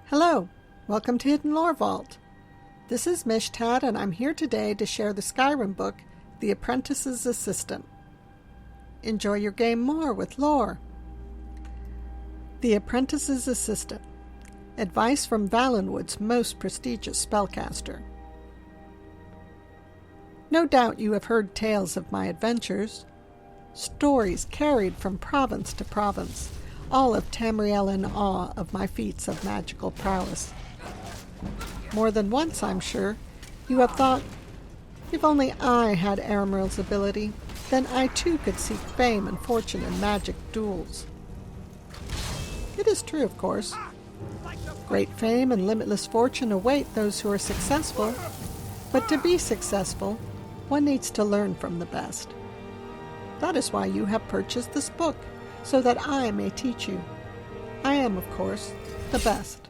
Hello, welcome to Hidden Lore Vault. This is Mishtad, and I'm here today to share the Skyrim book, The Apprentice's Assistant. Enjoy your game more with lore. The Apprentice's Assistant. Advice from Valenwood's most prestigious spellcaster. No doubt you have heard tales of my adventures, stories carried from province to province, all of Tamriel in awe of my feats of magical prowess. More than once, I'm sure, you have thought, if only I had Aramril's ability, then I too could seek fame and fortune in magic duels. It is true, of course. Great fame and limitless fortune await those who are successful, but to be successful, one needs to learn from the best. That is why you have purchased this book, so that I may teach you. I am, of course, the best.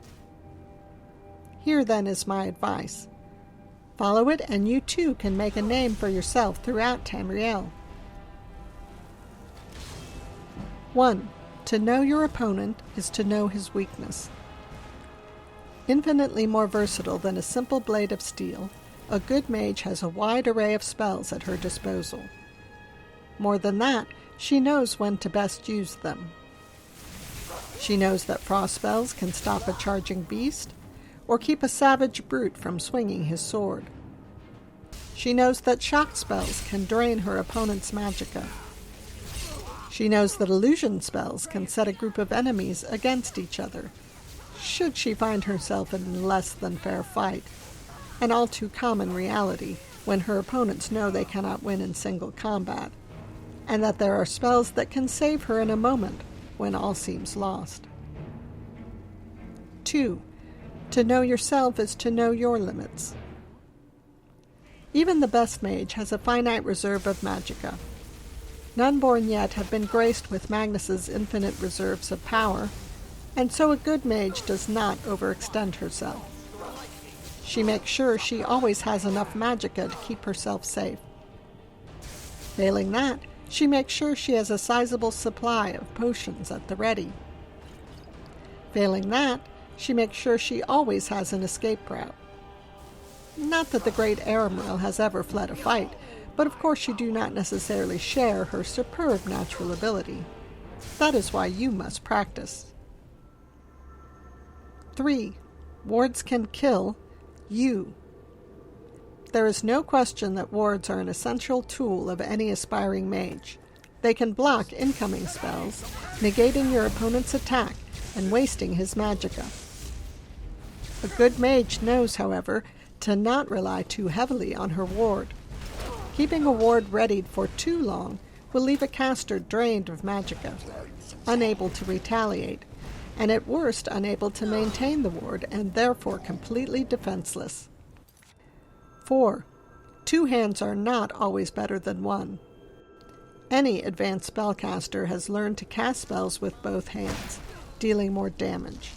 Here then is my advice. Follow it and you too can make a name for yourself throughout Tamriel. 1. To know your opponent is to know his weakness. Infinitely more versatile than a simple blade of steel, a good mage has a wide array of spells at her disposal. More than that, she knows when to best use them. She knows that frost spells can stop a charging beast, or keep a savage brute from swinging his sword. She knows that shock spells can drain her opponent's magicka. She knows that illusion spells can set a group of enemies against each other, should she find herself in a less than fair fight, an all too common reality when her opponents know they cannot win in single combat, and that there are spells that can save her in a moment when all seems lost. 2. To know yourself is to know your limits. Even the best mage has a finite reserve of magicka. None born yet have been graced with Magnus's infinite reserves of power, and so a good mage does not overextend herself. She makes sure she always has enough magicka to keep herself safe. Failing that, she makes sure she has a sizable supply of potions at the ready. Failing that, she makes sure she always has an escape route. Not that the great Aramril has ever fled a fight, but of course you do not necessarily share her superb natural ability. That is why you must practice. 3. Wards can kill you. There is no question that wards are an essential tool of any aspiring mage. They can block incoming spells, negating your opponent's attack and wasting his magicka. A good mage knows, however, to not rely too heavily on her ward. Keeping a ward readied for too long will leave a caster drained of magicka, unable to retaliate, and at worst unable to maintain the ward and therefore completely defenseless. 4. Two hands are not always better than one. Any advanced spellcaster has learned to cast spells with both hands, dealing more damage.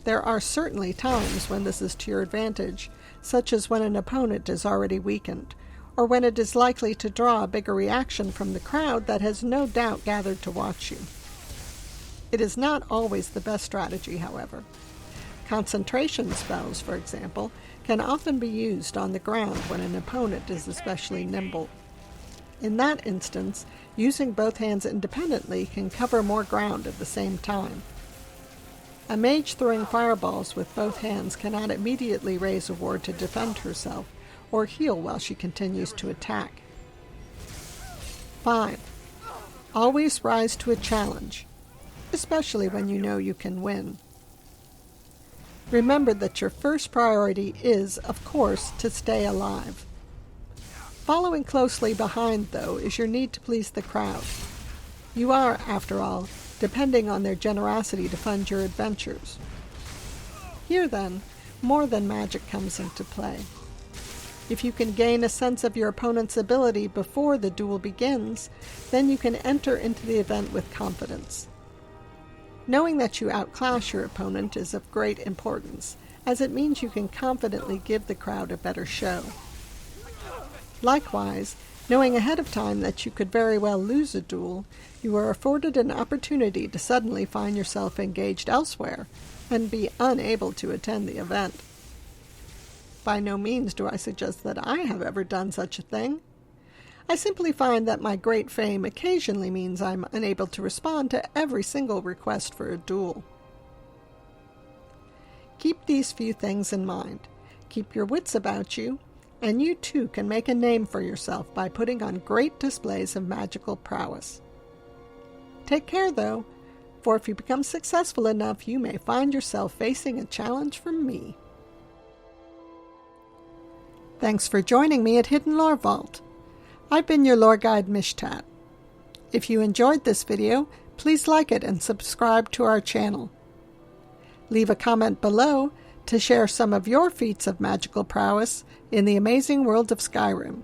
There are certainly times when this is to your advantage, such as when an opponent is already weakened, or when it is likely to draw a bigger reaction from the crowd that has no doubt gathered to watch you. It is not always the best strategy, however. Concentration spells, for example, can often be used on the ground when an opponent is especially nimble. In that instance, using both hands independently can cover more ground at the same time. A mage throwing fireballs with both hands cannot immediately raise a ward to defend herself or heal while she continues to attack. 5. Always rise to a challenge, especially when you know you can win. Remember that your first priority is, of course, to stay alive. Following closely behind, though, is your need to please the crowd. You are, after all, depending on their generosity to fund your adventures. Here, then, more than magic comes into play. If you can gain a sense of your opponent's ability before the duel begins, then you can enter into the event with confidence. Knowing that you outclass your opponent is of great importance, as it means you can confidently give the crowd a better show. Likewise, knowing ahead of time that you could very well lose a duel, you are afforded an opportunity to suddenly find yourself engaged elsewhere, and be unable to attend the event. By no means do I suggest that I have ever done such a thing. I simply find that my great fame occasionally means I'm unable to respond to every single request for a duel. Keep these few things in mind. Keep your wits about you, and you too can make a name for yourself by putting on great displays of magical prowess. Take care, though, for if you become successful enough, you may find yourself facing a challenge from me. Thanks for joining me at Hidden Lore Vault. I've been your lore guide, Mishtat. If you enjoyed this video, please like it and subscribe to our channel. Leave a comment below to share some of your feats of magical prowess in the amazing world of Skyrim.